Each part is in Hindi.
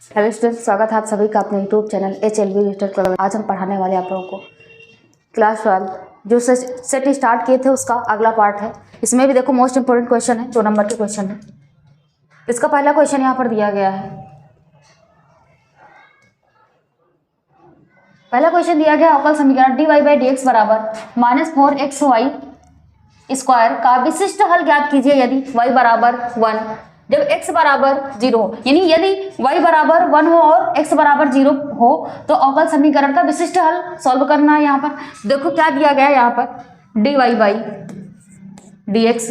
हेलो स्टूडेंट्स, स्वागत है आप सभी का अपने YouTube channel HLV digital club में। आज हम पढ़ाने वाले आप लोगों को क्लास 12 जो सेट स्टार्ट किए थे उसका अगला पार्ट है। इसमें भी देखो मोस्ट इंपोर्टेंट क्वेश्चन है, 2 नंबर के क्वेश्चन है। इसका पहला क्वेश्चन यहाँ पर दिया गया है। पहला क्वेश्चन दिया गया अवकल समीकरण dy/dx बराबर -4xy स्क्वायर का विशिष्ट हल ज्ञात कीजिए यदि y बराबर 1 जब x बराबर 0 हो, यानी यदि y बराबर 1 हो और x बराबर 0 हो तो अवकल समीकरण का विशिष्ट हल सॉल्व करना है। यहाँ पर देखो क्या दिया गया है, यहाँ पर dy/dx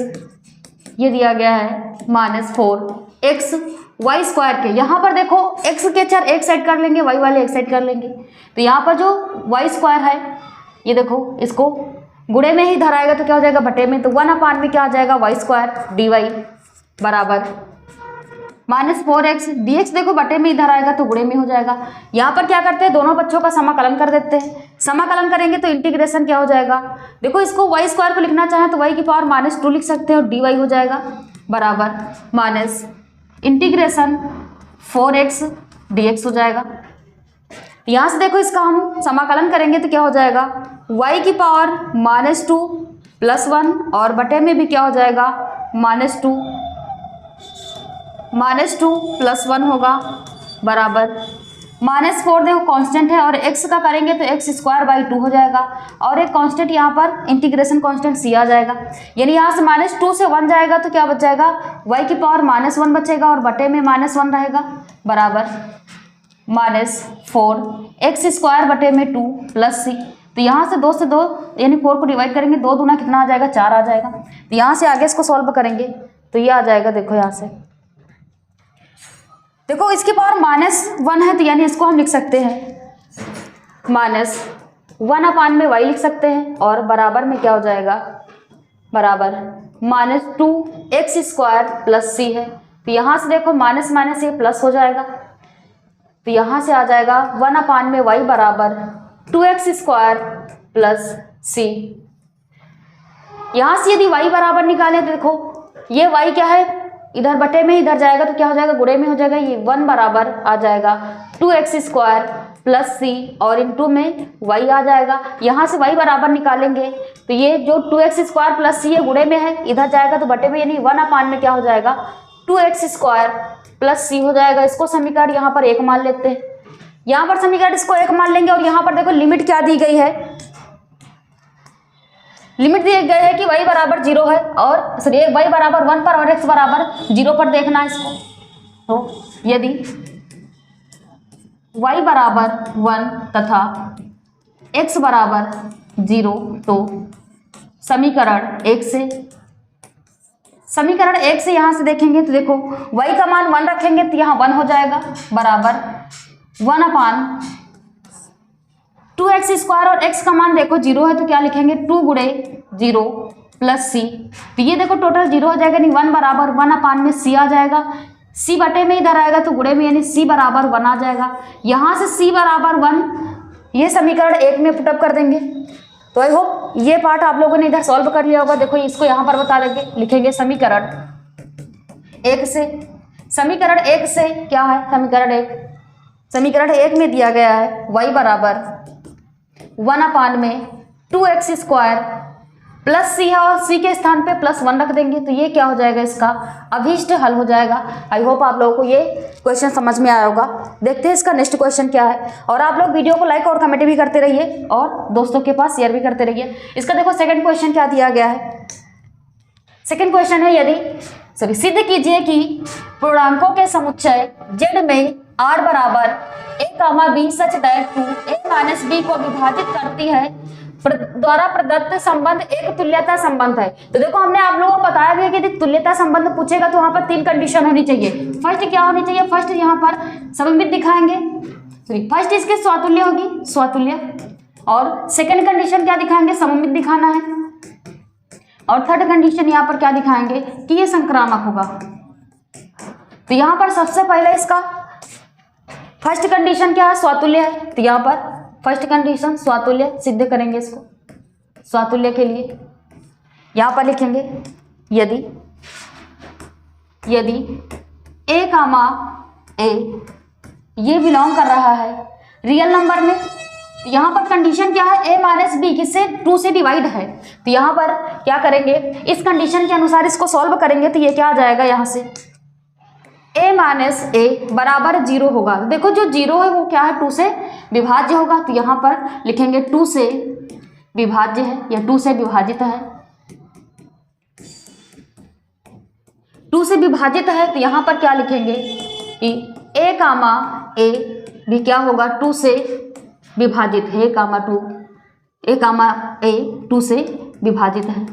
ये दिया गया है -4xy स्क्वायर के। यहाँ पर देखो x के चर एक साइड कर लेंगे, y वाले एक साइड कर लेंगे, तो यहाँ पर जो y स्क्वायर है ये देखो इसको गुणे में ही धराएगा तो क्या हो जाएगा बटे में, तो 1/, में क्या आ जाएगा y स्क्वायर dy बराबर -4x dx देखो बटे में इधर आएगा तो गुणे में हो जाएगा। यहाँ पर क्या करते हैं, दोनों बच्चों का समाकलन कर देते हैं। समाकलन करेंगे तो इंटीग्रेशन क्या हो जाएगा, देखो इसको y स्क्वायर को लिखना चाहें तो y की पावर -2 लिख सकते हैं और dy हो जाएगा बराबर माइनस इंटीग्रेशन 4x dx हो जाएगा। यहाँ से देखो इसका हम समाकलन करेंगे तो क्या हो जाएगा, y की पावर -2 + 1 और बटे में भी क्या हो जाएगा -2 + 1 होगा बराबर -4 देखो कांस्टेंट है और x का करेंगे तो x²/2 हो जाएगा और एक कांस्टेंट यहाँ पर इंटीग्रेशन कांस्टेंट c आ जाएगा। यानी यहाँ से -2 से 1 जाएगा तो क्या बच जाएगा, y की पावर -1 बचेगा और बटे में -1 रहेगा बराबर -4x²/2 + c। तो यहाँ से 2 से 2 यानी 4 को डिवाइड करेंगे, 2 दूना कितना आ जाएगा 4 आ जाएगा। तो यहाँ से आगे इसको सॉल्व करेंगे तो ये आ जाएगा, देखो यहाँ से देखो इसकी पावर -1 है तो यानी इसको हम लिख सकते हैं -1/, में y लिख सकते हैं और बराबर में क्या हो जाएगा बराबर -2x² + c है। तो यहाँ से देखो माइनस माइनस ये प्लस हो जाएगा, तो यहाँ से आ जाएगा 1/, में y बराबर 2x² + c। यहाँ से यदि y बराबर निकालें तो देखो ये y क्या है, इधर बटे में इधर जाएगा तो क्या हो जाएगा गुणे में हो जाएगा, ये 1 बराबर आ जाएगा 2x² + c और इनटू में y आ जाएगा। यहाँ से y बराबर निकालेंगे तो ये जो 2x² + c है गुणे में है, इधर जाएगा तो बटे में, यानी 1/, में क्या हो जाएगा 2x² + c हो जाएगा। इसको समीकरण यहाँ पर 1 मान लेते हैं, यहाँ पर समीकरण इसको 1 मान लेंगे और यहाँ पर देखो लिमिट क्या दी गई है, लिमिट दी गई है कि y बराबर 0 है और सॉरी y बराबर 1 पर और x बराबर 0 पर देखना है इसको। तो यदि y बराबर 1 तथा x बराबर 0 तो समीकरण 1 से यहाँ से देखेंगे तो देखो y का मान 1 रखेंगे तो यहाँ 1 हो जाएगा बराबर 1/2x² और x का मान देखो 0 है तो क्या लिखेंगे 2 × 0 + c। तो ये देखो टोटल 0 हो जाएगा, यानी 1 बराबर 1/, में c आ जाएगा, c बटे में इधर आएगा तो गुणे में, यानी c बराबर 1 आ जाएगा। यहाँ से c बराबर 1 ये समीकरण 1 में पुटअप कर देंगे। तो आई होप ये पार्ट आप लोगों ने इधर सॉल्व कर लिया होगा। देखो इसको यहाँ पर बता देंगे, लिखेंगे समीकरण 1 से। समीकरण 1 से क्या है, समीकरण 1 में दिया गया है y बराबर 1/, में 2x² + c है और c के स्थान पे +1 रख देंगे तो ये क्या हो जाएगा, इसका अभीष्ट हल हो जाएगा। आई होप आप लोगों को ये क्वेश्चन समझ में आया होगा। देखते हैं इसका नेक्स्ट क्वेश्चन क्या है, और आप लोग वीडियो को लाइक और कमेंट भी करते रहिए और दोस्तों के पास शेयर भी करते रहिए। इसका देखो सेकंड क्वेश्चन क्या दिया गया है। सेकंड क्वेश्चन है सिद्ध कीजिए कि पूर्णांकों के समुच्चय z में r बराबर a, b such that 2a - b को विभाजित करती है द्वारा प्रदत्त संबंध एक तुल्यता संबंध है। तो देखो हमने आप लोगों को बताया भी है कि यदि तुल्यता संबंध पूछेगा तो वहां पर 3 कंडीशन होनी चाहिए। फर्स्ट क्या होनी चाहिए, फर्स्ट यहाँ पर सममित दिखाएंगे, फर्स्ट इसके स्वतुल्य होगी, स्वतुल्य, और सेकंड कंडीशन क्या दिखाएंगे, सममित दिखाना है, और थर्ड कंडीशन यहाँ पर क्या दिखाएंगे कि ये संक्रामक होगा। तो यहाँ पर सबसे पहले इसका फर्स्ट कंडीशन क्या है, स्वतुल्य है, तो यहाँ पर फर्स्ट कंडीशन स्वतुल्य सिद्ध करेंगे। इसको स्वतुल्य के लिए यहाँ पर लिखेंगे यदि a, a ये बिलोंग कर रहा है रियल नंबर में। तो यहाँ पर कंडीशन क्या है, a माइनस बी किससे 2 से डिवाइड है। तो यहाँ पर क्या करेंगे, इस कंडीशन के अनुसार इसको सॉल्व करेंगे तो ये क्या आ जाएगा, यहाँ से a माइनस ए बराबर 0 होगा। देखो जो 0 है वो क्या है, 2 से विभाज्य होगा। तो यहाँ पर लिखेंगे 2 से विभाज्य है या 2 से विभाजित है, 2 से विभाजित है। तो यहाँ पर क्या लिखेंगे कि a कामा a भी क्या होगा, 2 से विभाजित है, a कामा a 2 से विभाजित है।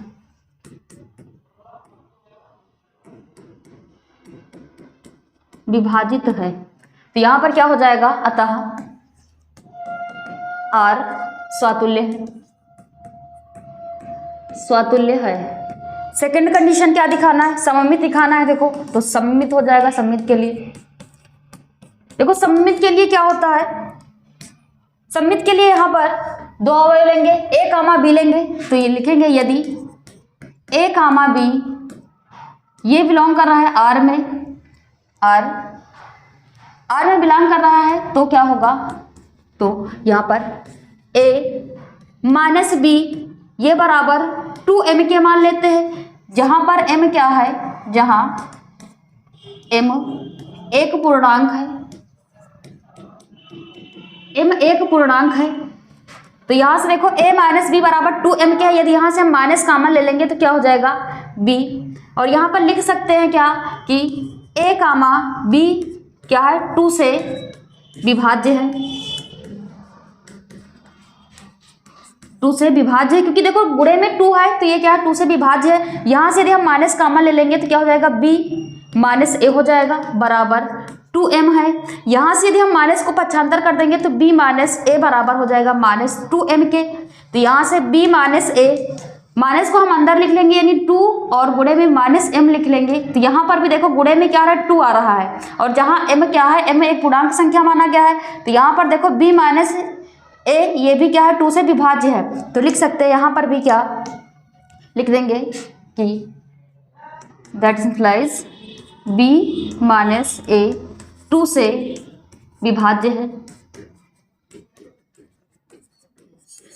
विभाजित है तो यहाँ पर क्या हो जाएगा, अतः r स्वातुल्य है, स्वातुल्य है। सेकंड कंडीशन क्या दिखाना है, सममित दिखाना है। देखो तो सममित हो जाएगा, सममित के लिए देखो सममित के लिए क्या होता है, सममित के लिए यहाँ पर 2 अवयव लेंगे, a कामा b लेंगे। तो ये लिखेंगे यदि a कामा b ये बिलोंग कर रहा है r में, r में बिलोंग कर रहा है तो क्या होगा, तो यहाँ पर a माइनस b ये बराबर 2m के मान लेते हैं, जहाँ पर m क्या है, जहाँ m एक पूर्णांक है, m एक पूर्णांक है। तो यहाँ से देखो a माइनस बी बराबर 2m क्या है, यदि यहाँ से हम माइनस कॉमन ले लेंगे तो क्या हो जाएगा b। और यहाँ पर लिख सकते हैं क्या कि a कामा b क्या है, 2 से विभाज्य है, 2 से विभाज्य है, क्योंकि देखो गुणे में 2 है तो ये क्या है, 2 से विभाज्य है। यहाँ से यदि हम माइनस कॉमन ले लेंगे तो क्या हो जाएगा, b माइनस a हो जाएगा बराबर 2m है। यहाँ से यदि हम माइनस को पक्षांतर कर देंगे तो b माइनस a बराबर हो जाएगा माइनस 2m के। तो यहाँ से b माइनस a, माइनस को हम अंदर लिख लेंगे यानी 2 और गुणे में माइनस m लिख लेंगे। तो यहाँ पर भी देखो गुणे में क्या आ रहा है, 2 आ रहा है, और जहाँ m क्या है, m एक पूर्णांक संख्या माना गया है। तो यहाँ पर देखो b माइनस a ये भी क्या है, 2 से विभाज्य है। तो लिख सकते हैं यहाँ पर भी क्या लिख देंगे कि that implies b minus a 2 से विभाज्य है।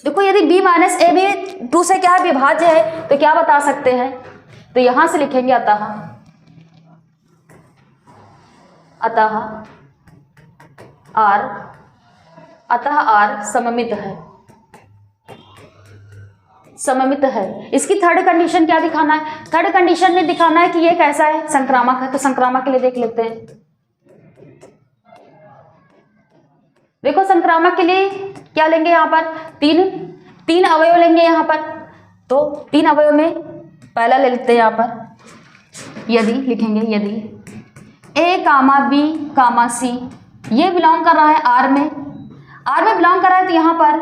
देखो यदि b माइनस a भी 2 से क्या है, विभाज्य है, तो क्या बता सकते हैं, तो यहां से लिखेंगे अतः r सममित है, सममित है। इसकी थर्ड कंडीशन क्या दिखाना है, थर्ड कंडीशन में दिखाना है कि ये कैसा है, संक्रामक है। तो संक्रामक के लिए देख लेते हैं। देखो संक्रामक के लिए क्या लेंगे, यहाँ पर तीन अवयव लेंगे यहाँ पर। तो 3 अवयव में पहला ले लेते हैं, यहाँ पर यदि लिखेंगे यदि a comma b comma c ये बिलोंग कर रहा है r में बिलोंग कर रहा है। तो यहाँ पर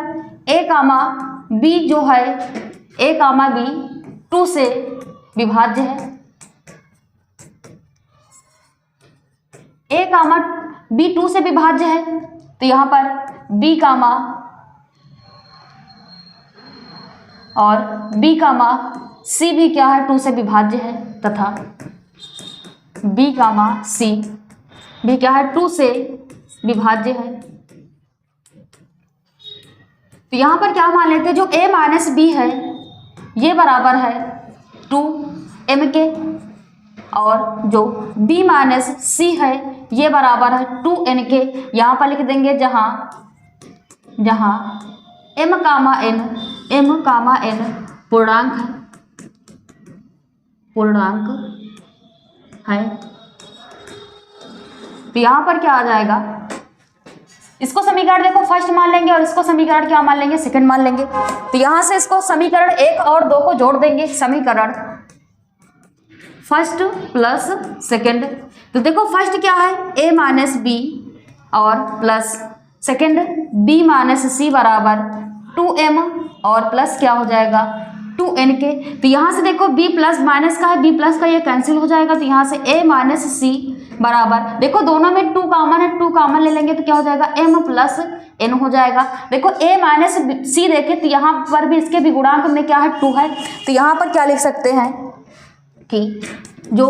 a कामा b जो है, a कामा b 2 से विभाज्य है, a कामा b 2 से विभाज्य है। तो यहाँ पर b कामा और b कामा c भी क्या है, 2 से विभाज्य है, तथा b कामा c भी क्या है, 2 से विभाज्य है। तो यहाँ पर क्या मान लेते हैं, जो a माइनस बी है ये बराबर है 2m के, और जो b माइनस c है ये बराबर है 2n के। यहाँ पर लिख देंगे जहाँ m कामा n पूर्णांक है। तो यहाँ पर क्या आ जाएगा, इसको समीकरण देखो फर्स्ट मान लेंगे और इसको समीकरण क्या मान लेंगे, सेकंड मान लेंगे। तो यहाँ से इसको समीकरण 1 और 2 को जोड़ देंगे, समीकरण फर्स्ट प्लस सेकंड। तो देखो फर्स्ट क्या है, a माइनस बी और प्लस सेकंड b माइनस सी बराबर 2m और प्लस क्या हो जाएगा 2n के। तो यहाँ से देखो b प्लस माइनस का है, b प्लस का ये कैंसिल हो जाएगा। तो यहाँ से a माइनस सी बराबर, देखो दोनों में 2 कॉमन है, 2 कॉमन ले लेंगे तो क्या हो जाएगा m प्लस n हो जाएगा। देखो a माइनस सी देखे तो यहाँ पर भी इसके भी गुणांक में क्या है 2 है। तो यहाँ पर क्या लिख सकते हैं कि जो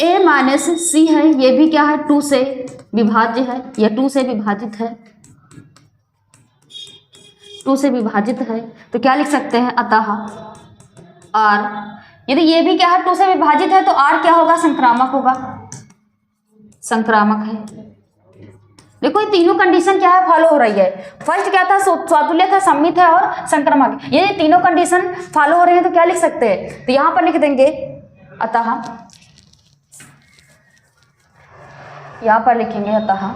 a माइनस सी है ये भी क्या है 2 से विभाज्य है, यह 2 से विभाजित है, 2 से विभाजित है, तो क्या लिख सकते हैं अतः r, यदि ये भी क्या है 2 से विभाजित है तो r क्या होगा, संक्रामक होगा, संक्रामक है। देखो ये तीनों कंडीशन क्या है, फॉलो हो रही है। फर्स्ट क्या था, स्वातुल्य था, सम्मित है और संक्रामक। ये तीनों कंडीशन फॉलो हो रही है तो क्या लिख सकते हैं, तो यहां पर लिख देंगे अतः, यहां पर लिखेंगे अतः,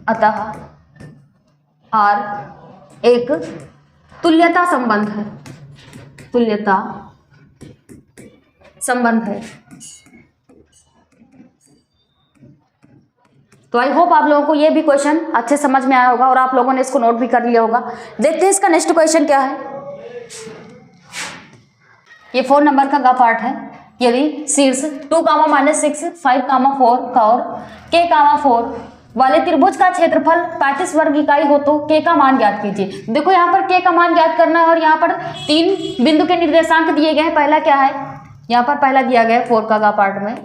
अतः R एक तुल्यता संबंध है, तुल्यता संबंध है। तो आई होप आप लोगों को ये भी क्वेश्चन अच्छे समझ में आया होगा और आप लोगों ने इसको नोट भी कर लिया होगा। देखते हैं इसका नेक्स्ट क्वेश्चन क्या है। ये 4 नंबर का पार्ट है। यदि शीर्ष 2, -6, 5, 4 और k, 4 वाले त्रिभुज का क्षेत्रफल 35 वर्ग इकाई हो तो k का मान ज्ञात कीजिए। देखो यहाँ पर k का मान ज्ञात करना है और यहाँ पर 3 बिंदु के निर्देशांक दिए गए हैं। पहला क्या है, यहाँ पर पहला दिया गया है 4 का पार्ट में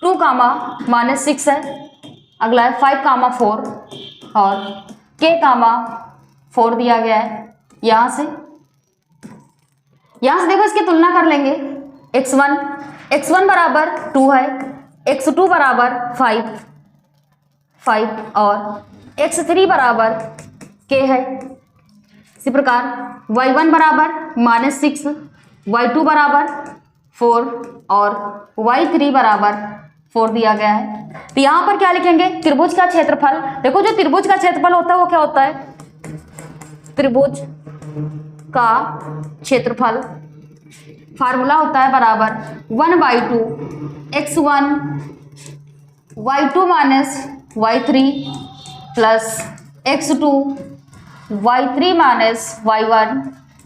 2, -6 है, अगला है 5, 4 और k, 4 दिया गया है। यहाँ से देखो इसकी तुलना कर लेंगे। x1 बराबर 2 है, x2 बराबर 5 और x3 बराबर k है। इसी प्रकार y1 बराबर -6, y2 बराबर 4 और y3 बराबर 4 दिया गया है। तो यहाँ पर क्या लिखेंगे, त्रिभुज का क्षेत्रफल। देखो जो त्रिभुज का क्षेत्रफल होता है वो क्या होता है, त्रिभुज का क्षेत्रफल फार्मूला होता है बराबर 1/2 x1 y2 minus y3 plus x2 y3 minus y1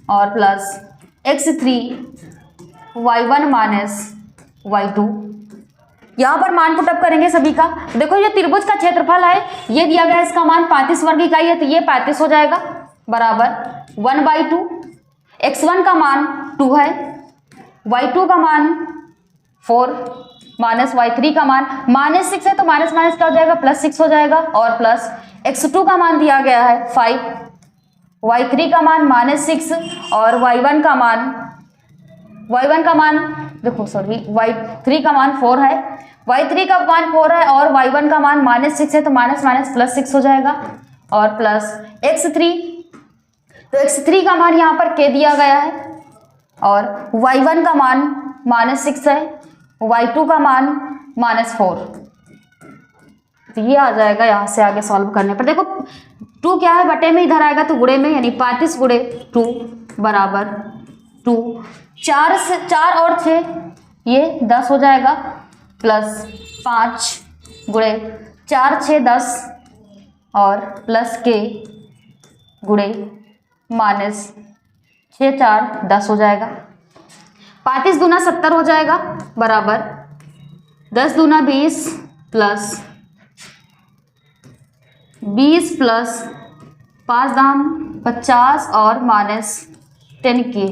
और plus x3 y1 minus y2। यहाँ पर मान पुटअप करेंगे सभी का। देखो ये त्रिभुज का क्षेत्रफल है, ये दिया गया है, इसका मान 35 वर्ग इकाई है तो ये 35 हो जाएगा बराबर 1/2। x1 का मान 2 है, y2 का मान 4 माइनस y3 का मान -6 है तो माइनस माइनस क्या हो जाएगा, +6 हो जाएगा और प्लस x2 का मान दिया गया है 5, y3 का मान -6 और y1 का मान देखो सॉरी y3 का मान 4 है, y3 का मान 4 है और y1 का मान -6 है तो माइनस माइनस +6 हो जाएगा और प्लस x3, तो x3 का मान यहाँ पर k दिया गया है और y1 का मान -6 है, y2 का मान -4। तो ये आ जाएगा यहाँ से आगे सॉल्व करने पर। देखो 2 क्या है, बटे में इधर आएगा तो गुणे में, यानी 35 गुणे 2 बराबर 2, 4 और 6 ये 10 हो जाएगा प्लस 5 गुणे 4, 6, 10 और प्लस k गुणे -6, 4, 10 हो जाएगा। 35 दूना 70 हो जाएगा बराबर 10 दूना 20 प्लस 20 प्लस 5 दाम 50 और -10k।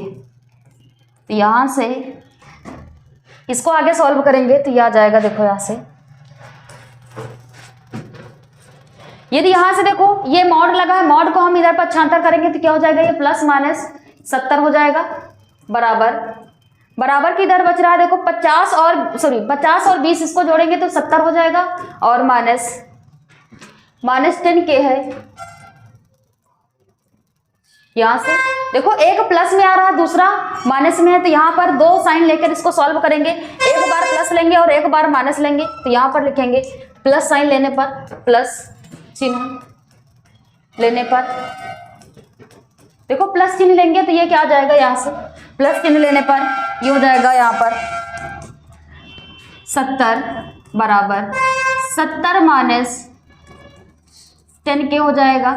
तो यहाँ से इसको आगे सॉल्व करेंगे तो ये आ जाएगा। देखो यहाँ से यदि यहाँ से देखो ये मॉड लगा है, मॉड को हम इधर पक्षांतर करेंगे तो क्या हो जाएगा, ये +-70 हो जाएगा बराबर की इधर बच रहा है। देखो 50 और 20 इसको जोड़ेंगे तो 70 हो जाएगा और -10k है। यहाँ से देखो एक प्लस में आ रहा है, दूसरा माइनस में है, तो यहाँ पर 2 साइन लेकर इसको सॉल्व करेंगे। एक बार प्लस लेंगे और एक बार माइनस लेंगे, तो यहाँ पर लिखेंगे प्लस साइन लेने पर, प्लस चिन्ह लेने पर, देखो प्लस चिन्ह लेंगे तो ये क्या आ जाएगा, यहाँ से प्लस चिन्ह लेने पर ये हो जाएगा यहाँ पर 70 बराबर 70 - 10k हो जाएगा।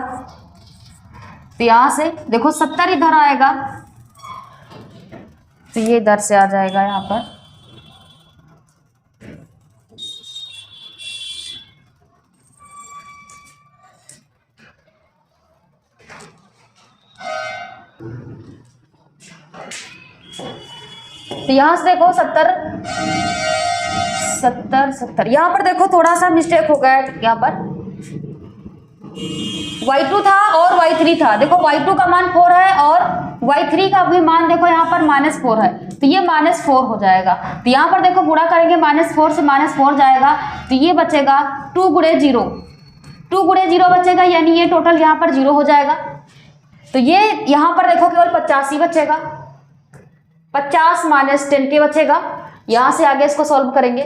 तो यहाँ से देखो 70 इधर आएगा तो ये इधर से आ जाएगा यहाँ पर तो यहाँ से देखो 70 70 70, यहाँ पर देखो थोड़ा सा मिस्टेक हो गया है। यहाँ पर y2 था और y3 था। देखो y2 का मान 4 है और y3 का भी मान देखो यहाँ पर -4 है, तो ये -4 हो जाएगा। तो यहाँ पर देखो गुणा करेंगे, -4 से -4 जाएगा, तो ये बचेगा 2 गुणे 0, 2 गुणे 0 बचेगा, यानी ये टोटल यहाँ पर 0 हो जाएगा। तो ये यहाँ पर देखो केवल 50 ही बचेगा, 50 - 10 के बचेगा। यहाँ से आगे इसको सॉल्व करेंगे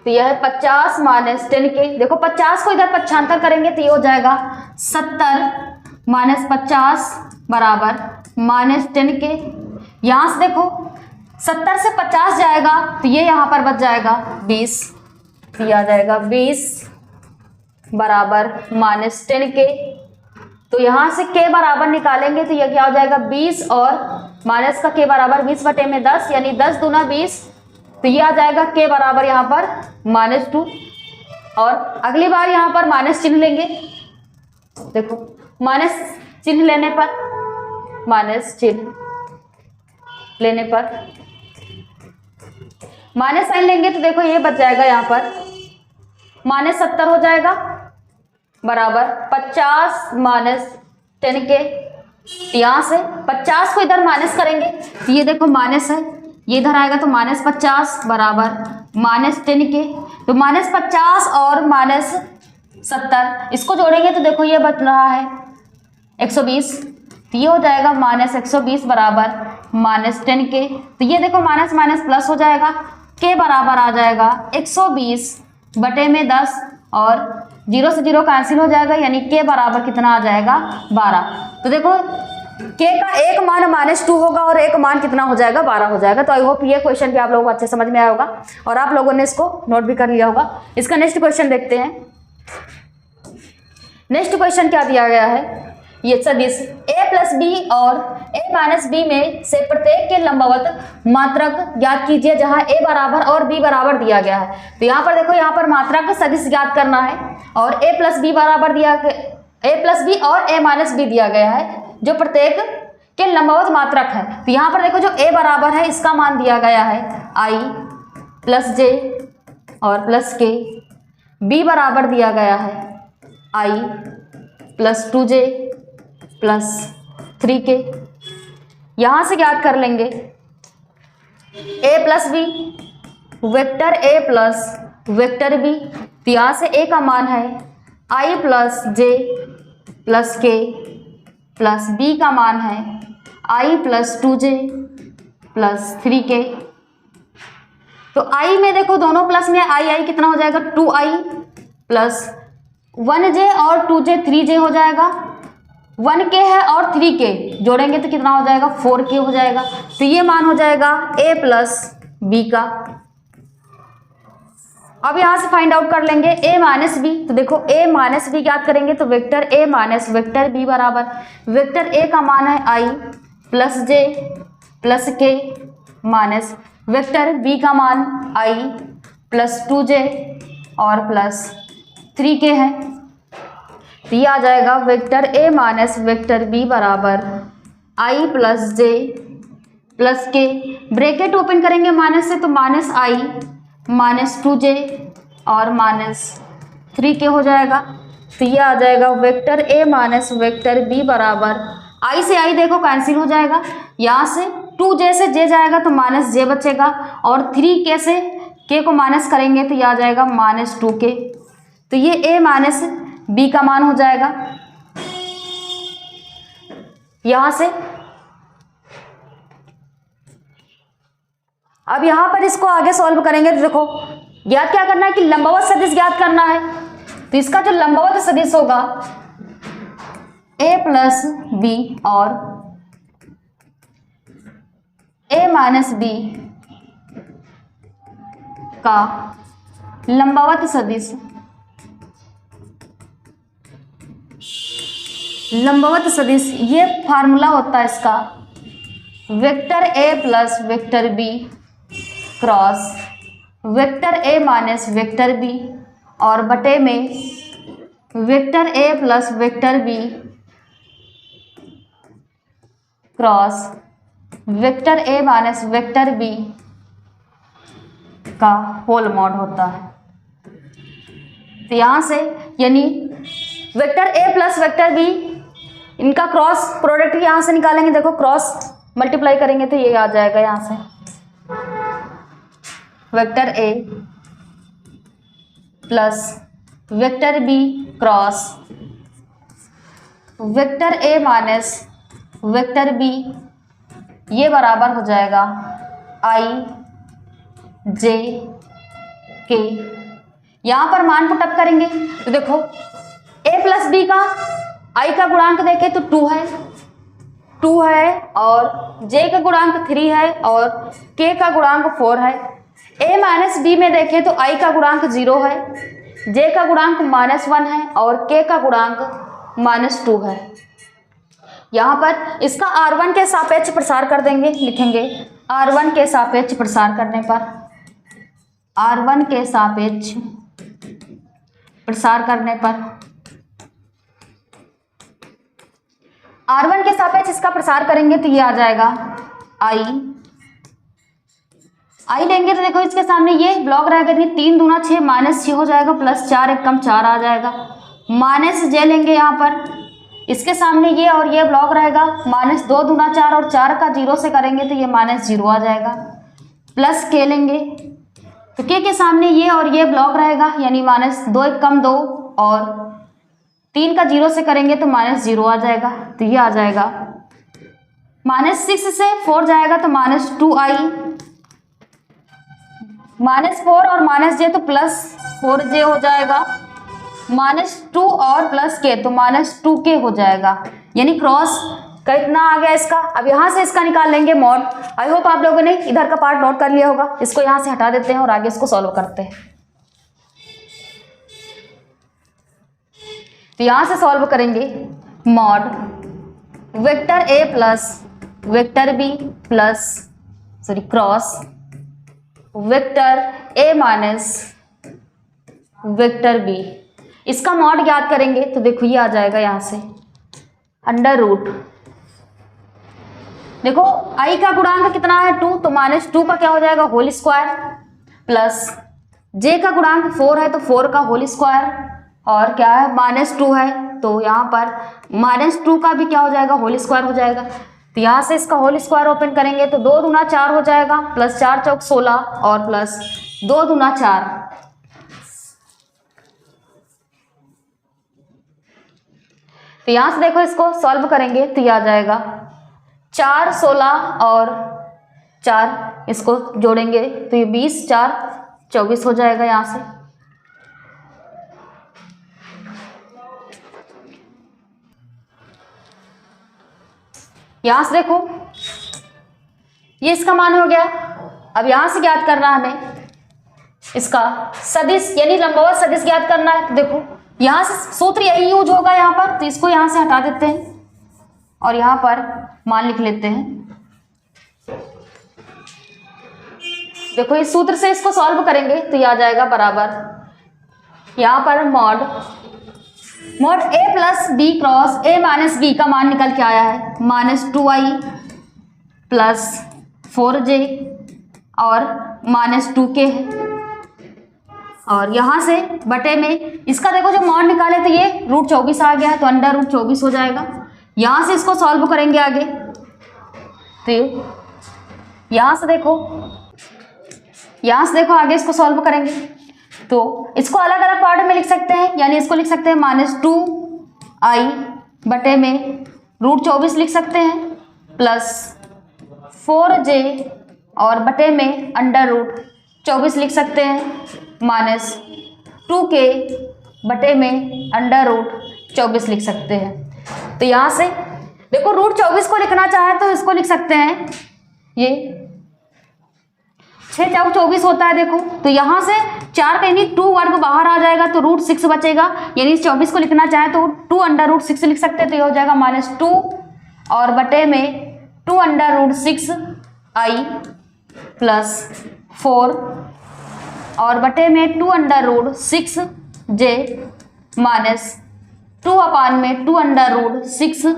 तो यह है 50 - 10 के। देखो 50 को इधर पक्षांतर करेंगे तो ये हो जाएगा 70 - 50 बराबर -10 के। यहाँ से देखो 70 से 50 जाएगा तो ये यहाँ पर बच जाएगा 20, तो ये आ जाएगा 20 बराबर -10 के। तो यहाँ से के बराबर निकालेंगे तो यह क्या हो जाएगा 20 और माइनस का के बराबर 20 बटे में 10, यानी 10 दूना 20, तो ये आ जाएगा के बराबर यहाँ पर -2। और अगली बार यहाँ पर माइनस चिन्ह लेंगे। देखो माइनस चिन्ह लेने पर, माइनस चिन्ह लेने पर माइनस साइन लेंगे तो देखो ये बच जाएगा यहाँ पर -70 हो जाएगा बराबर 50 - 10 के। यहाँ से 50 को इधर माइनस करेंगे तो ये देखो माइनस है, ये इधर आएगा तो -50 बराबर -10 के। तो -50 और -70 इसको जोड़ेंगे तो देखो ये बच रहा है 120, तो ये हो जाएगा -120 बराबर -10 के। तो ये देखो माइनस माइनस प्लस हो जाएगा, के बराबर आ जाएगा 120 बटे में 10 और 0 से 0 कैंसिल हो जाएगा, यानी के बराबर कितना आ जाएगा 12। तो देखो के का एक मान -2 होगा और एक मान कितना हो जाएगा 12 हो जाएगा। तो आई होप ये क्वेश्चन भी आप लोगों को अच्छे समझ में आया होगा और आप लोगों ने इसको नोट भी कर लिया होगा। इसका नेक्स्ट क्वेश्चन देखते हैं। नेक्स्ट क्वेश्चन क्या दिया गया है, ये सदिश a + b और a - b में से प्रत्येक के लंबवत मात्रक ज्ञात कीजिए जहां a बराबर और b बराबर दिया गया है। तो यहाँ पर देखो यहाँ पर मात्रक सदिश ज्ञात करना है और a + b बराबर दिया, a + b और a - b दिया गया है जो प्रत्येक के लंबवत मात्रक है। तो यहाँ पर देखो जो a बराबर है इसका मान दिया गया है i + j और +k, b बराबर दिया गया है i + 2j + 3k। यहाँ से ज्ञात कर लेंगे a + b, vector a plus vector b। तो यहाँ से a का मान है i + j + k plus b का मान है i + 2j + 3k। तो i में देखो दोनों प्लस में i कितना हो जाएगा 2i प्लस 1j और 2j 3j हो जाएगा, 1k है और 3k जोड़ेंगे तो कितना हो जाएगा 4k हो जाएगा। तो ये मान हो जाएगा a + b का। अब यहाँ से फाइंड आउट कर लेंगे a - b। तो देखो a - b ज्ञात करेंगे तो वेक्टर a - वेक्टर b बराबर वेक्टर a का मान है i + j + k minus vector b का मान i + 2j और +3k है। तो ये आ जाएगा वेक्टर a - वेक्टर b बराबर i + j + k। Bracket open करेंगे माइनस से तो -i - 2j और -3k हो जाएगा। तो ये आ जाएगा वेक्टर a - वेक्टर b बराबर i से i देखो कैंसिल हो जाएगा, यहाँ से 2j से j जाएगा तो -j बचेगा और 3k से k को माइनस करेंगे तो ये आ जाएगा -2k। तो ये a - b का मान हो जाएगा। यहाँ से अब यहाँ पर इसको आगे सॉल्व करेंगे तो देखो ज्ञात क्या करना है कि लंबवत सदिश ज्ञात करना है। तो इसका जो लंबवत सदिश होगा a + b और a - b का लंबवत सदिश, लंबवत सदिश ये फार्मूला होता है इसका vector a + vector b cross vector a - vector b और बटे में vector a + vector b cross vector A minus vector B का होल मॉड होता है। तो यहाँ से यानी vector A plus vector B इनका क्रॉस प्रोडक्ट यहाँ से निकालेंगे। देखो क्रॉस मल्टीप्लाई करेंगे तो ये आ जाएगा यहाँ से vector A plus vector B cross vector A minus vector B, ये बराबर हो जाएगा आई जे के। यहाँ पर मान पुटअप करेंगे तो देखो a प्लस बी का i का गुणांक देखें तो 2 है और j का गुणांक 3 है और k का गुणांक 4 है। a माइनस बी में देखें तो i का गुणांक 0 है, j का गुणांक -1 है और k का गुणांक -2 है। यहाँ पर इसका r1 के सापेक्ष प्रसार कर देंगे, लिखेंगे r1 के सापेक्ष प्रसार करने पर r1 के सापेक्ष प्रसार करने पर r1 के सापेक्ष इसका प्रसार करेंगे तो ये आ जाएगा आई लेंगे तो देखो इसके सामने ये ब्लॉक रहेगा, 3 दूना 6 -6 हो जाएगा, +4 1 कम 4 आ जाएगा। माइनस जे लेंगे यहाँ पर, इसके सामने ये और ये ब्लॉक रहेगा, -2 दूना 4 और 4 का 0 से करेंगे तो ये -0 आ जाएगा। प्लस के लेंगे तो के सामने ये और ये ब्लॉक रहेगा, यानी -2 1 कम 2 और 3 का 0 से करेंगे तो -0 आ जाएगा। तो ये आ जाएगा -6 से 4 जाएगा तो -2i, -4 और -j तो +4j हो जाएगा, -2 और +k तो -2k हो जाएगा। यानी क्रॉस का इतना आ गया इसका। अब यहाँ से इसका निकाल लेंगे मॉड। आई होप आप लोगों ने इधर का पार्ट नोट कर लिया होगा। इसको यहाँ से हटा देते हैं और आगे इसको सॉल्व करते हैं। तो यहाँ से सॉल्व करेंगे mod vector A plus vector B plus cross vector A minus vector B. इसका मॉड याद करेंगे तो देखो ये आ जाएगा यहाँ से √। देखो i का गुणांक कितना है 2, तो -2 का क्या हो जाएगा होल स्क्वायर, प्लस j का गुणांक 4 है तो 4 का होल स्क्वायर, और क्या है -2 है तो यहाँ पर -2 का भी क्या हो जाएगा होल स्क्वायर हो जाएगा। तो यहाँ से इसका होल स्क्वायर ओपन करेंगे तो 2 दूना 4 हो जाएगा, +4 चौक 16 और +2 दूना 4। तो यहाँ से देखो इसको सॉल्व करेंगे तो ये आ जाएगा 4 16 और 4 इसको जोड़ेंगे तो ये 20 4 24 हो जाएगा। यहाँ से देखो ये इसका मान हो गया। अब यहाँ से ज्ञात करना है हमें इसका सदिश यानी लंबवत सदिश ज्ञात करना है। तो देखो यहाँ से सूत्र यही यूज होगा यहाँ पर, तो इसको यहाँ से हटा देते हैं और यहाँ पर मान लिख लेते हैं। देखो इस सूत्र से इसको सॉल्व करेंगे तो ये आ जाएगा बराबर यहाँ पर mod a plus B cross a minus B का मान निकल के आया है -2i प्लस 4j और -2k है। और यहाँ से बटे में इसका देखो जो मॉड निकाले तो ये √24 आ गया है तो √24 हो जाएगा। यहाँ से इसको सॉल्व करेंगे आगे तो यहाँ से देखो आगे इसको सॉल्व करेंगे तो इसको अलग अलग पार्ट में लिख सकते हैं। यानी इसको लिख सकते हैं -2i बटे में √24 लिख सकते हैं प्लस 4j और बटे में √24 लिख सकते हैं -2k बटे में √24 लिख सकते हैं। तो यहाँ से देखो √24 को लिखना चाहे तो इसको लिख सकते हैं, ये 6 × 24 होता है देखो, तो यहाँ से 4 का यानी 2 वर्ग बाहर आ जाएगा तो √6 बचेगा। यानी 24 को लिखना चाहे तो 2 √6 लिख सकते हैं तो ये हो जाएगा -2 और बटे में 2 √6i प्लस 4 और बटे में 2 √6j -2 अपान में 2 √6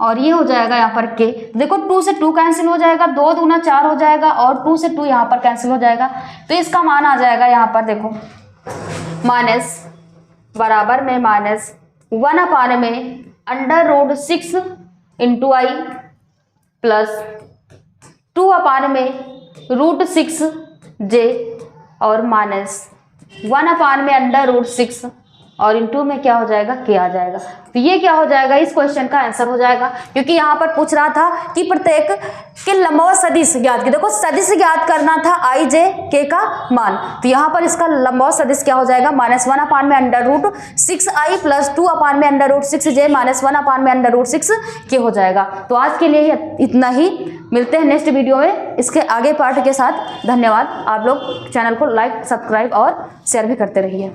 और ये हो जाएगा यहाँ पर k। देखो 2 से 2 कैंसिल हो जाएगा, 2 दूना 4 हो जाएगा और 2 से 2 यहाँ पर कैंसिल हो जाएगा, तो इसका मान आ जाएगा यहाँ पर देखो माइनस बराबर में माइनस 1 में √6 इंटू आई प्लस 2 में √6 जे और माइनस 1 में √6 और इंटू में क्या हो जाएगा k आ जाएगा। तो ये क्या हो जाएगा, इस क्वेश्चन का आंसर हो जाएगा, क्योंकि यहाँ पर पूछ रहा था कि प्रत्येक के लंबवत सदिश ज्ञात की। देखो सदिश ज्ञात करना था i j k का मान, तो यहाँ पर इसका लंबवत सदिश क्या हो जाएगा -1 में √6i प्लस 2 में √6j माइनस 1 में √6 k हो जाएगा। तो आज के लिए इतना ही, मिलते हैं नेक्स्ट वीडियो में इसके आगे पार्ट के साथ। धन्यवाद। आप लोग चैनल को लाइक, सब्सक्राइब और शेयर भी करते रहिए।